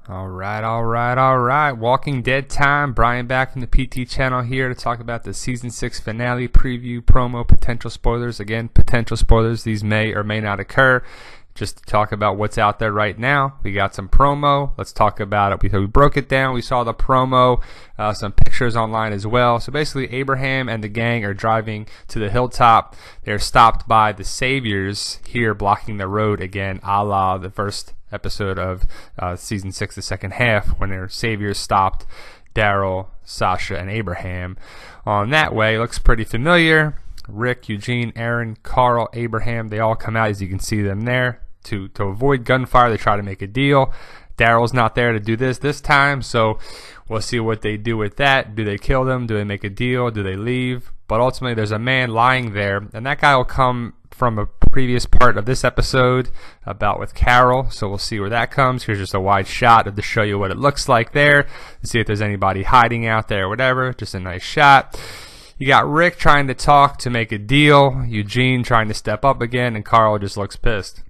All right. Walking Dead time. Brian back from the PT channel here to talk about the season 6 finale preview, promo, potential spoilers. Again, potential spoilers. These may or may not occur. Just to talk about what's out there right now. We got some promo. Let's talk about it. We broke it down. We saw the promo, some pictures online as well. So basically, Abraham and the gang are driving to the hilltop. They're stopped by the Saviors here blocking the road again, a la the first episode of season 6, the second half, when their Saviors stopped Daryl, Sasha, and Abraham. On that way, looks pretty familiar. Rick, Eugene, Aaron, Carl, Abraham, they all come out, as you can see them there. To avoid gunfire, they try to make a deal. Daryl's not there to do this time, so we'll see what they do with that. Do they kill them? Do they make a deal? Do they leave? But ultimately, there's a man lying there, and that guy will come from a previous part of this episode about with Carol, so we'll see where that comes. Here's just a wide shot to show you what it looks like there, to see if there's anybody hiding out there or whatever. Just a nice shot. You got Rick trying to talk to make a deal, Eugene trying to step up again, and Carl just looks pissed.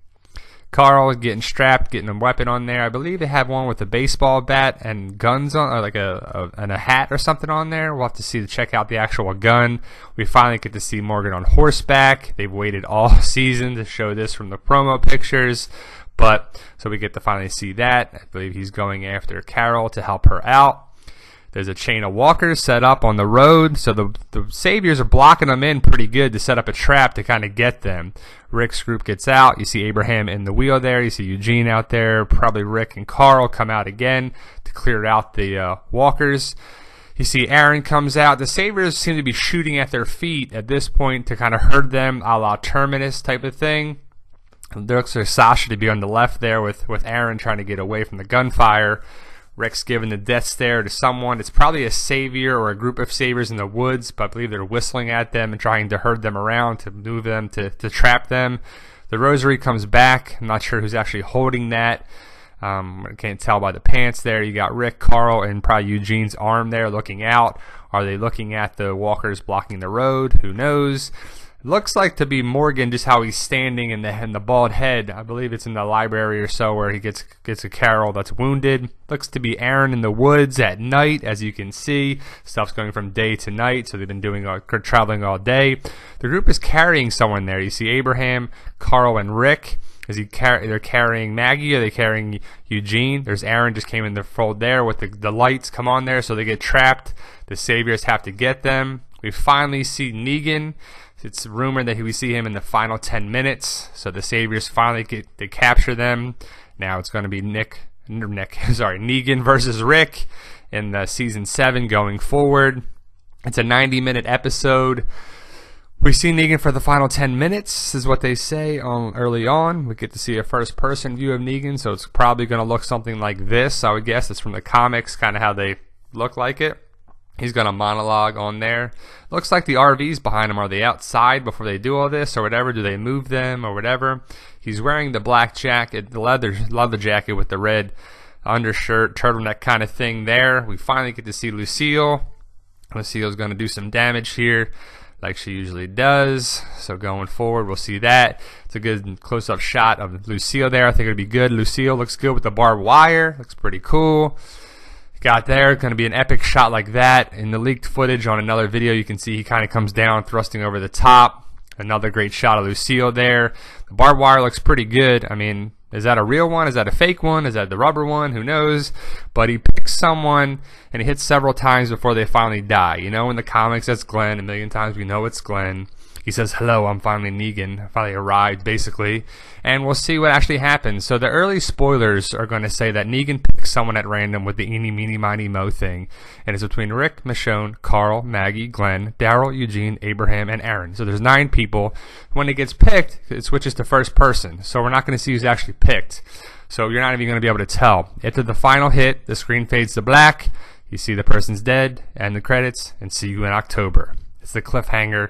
Carl is getting strapped, getting a weapon on there. I believe they have one with a baseball bat and guns on, or like a hat or something on there. We'll have to check out the actual gun. We finally get to see Morgan on horseback. They've waited all season to show this from the promo pictures, but so we get to finally see that. I believe he's going after Carol to help her out. There's a chain of walkers set up on the road, so the Saviors are blocking them in pretty good to set up a trap to kind of get them. Rick's group gets out. You see Abraham in the wheel there. You see Eugene out there. Probably Rick and Carl come out again to clear out the walkers. You see Aaron comes out. The Saviors seem to be shooting at their feet at this point to kind of herd them, a la Terminus type of thing. There looks like Sasha to be on the left there with Aaron trying to get away from the gunfire. Rick's giving the death stare to someone. It's probably a savior or a group of saviors in the woods, but I believe they're whistling at them and trying to herd them around to move them, to trap them. The rosary comes back. I'm not sure who's actually holding that. I can't tell by the pants there. You got Rick, Carl, and probably Eugene's arm there looking out. Are they looking at the walkers blocking the road? Who knows? Looks like to be Morgan, just how he's standing in the bald head. I believe it's in the library or so where he gets a Carol that's wounded. Looks to be Aaron in the woods at night, as you can see. Stuff's going from day to night, so they've been traveling all day. The group is carrying someone there. You see Abraham, Carl, and Rick. They're carrying Maggie, or they're carrying Eugene. There's Aaron just came in the fold there with the lights come on there, so they get trapped. The Saviors have to get them. We finally see Negan. It's rumored that we see him in the final 10 minutes. So the Saviors finally they capture them. Now it's going to be Negan versus Rick in the season 7 going forward. It's a 90-minute episode. We see Negan for the final 10 minutes, is what they say early on. We get to see a first-person view of Negan, so it's probably going to look something like this. I would guess it's from the comics, kind of how they look like it. He's going to monologue on there. Looks like the RVs behind him. Are they outside before they do all this or whatever? Do they move them or whatever? He's wearing the black jacket, the leather jacket with the red undershirt, turtleneck kind of thing there. We finally get to see Lucille. Lucille's going to do some damage here like she usually does. So going forward, we'll see that. It's a good close-up shot of Lucille there. I think it'll be good. Lucille looks good with the barbed wire. Looks pretty cool. Got there, going to be an epic shot like that. In the leaked footage on another video, you can see he kind of comes down, thrusting over the top. Another great shot of Lucille there. The barbed wire looks pretty good. I mean, is that a real one? Is that a fake one? Is that the rubber one? Who knows? But he picks someone, and he hits several times before they finally die. You know, in the comics, that's Glenn. A million times we know it's Glenn. He says, hello, I'm finally Negan. I finally arrived, basically. And we'll see what actually happens. So the early spoilers are going to say that Negan picks someone at random with the eeny, meeny, miny, mo thing. And it's between Rick, Michonne, Carl, Maggie, Glenn, Daryl, Eugene, Abraham, and Aaron. So there's 9 people. When it gets picked, it switches to first person. So we're not going to see who's actually picked. So you're not even going to be able to tell. After the final hit, the screen fades to black. You see the person's dead, and the credits, and see you in October. It's the cliffhanger.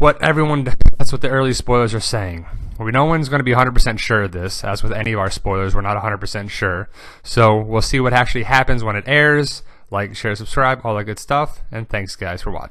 That's what the early spoilers are saying. No one's going to be 100% sure of this. As with any of our spoilers, we're not 100% sure. So we'll see what actually happens when it airs. Like, share, subscribe, all that good stuff. And thanks, guys, for watching.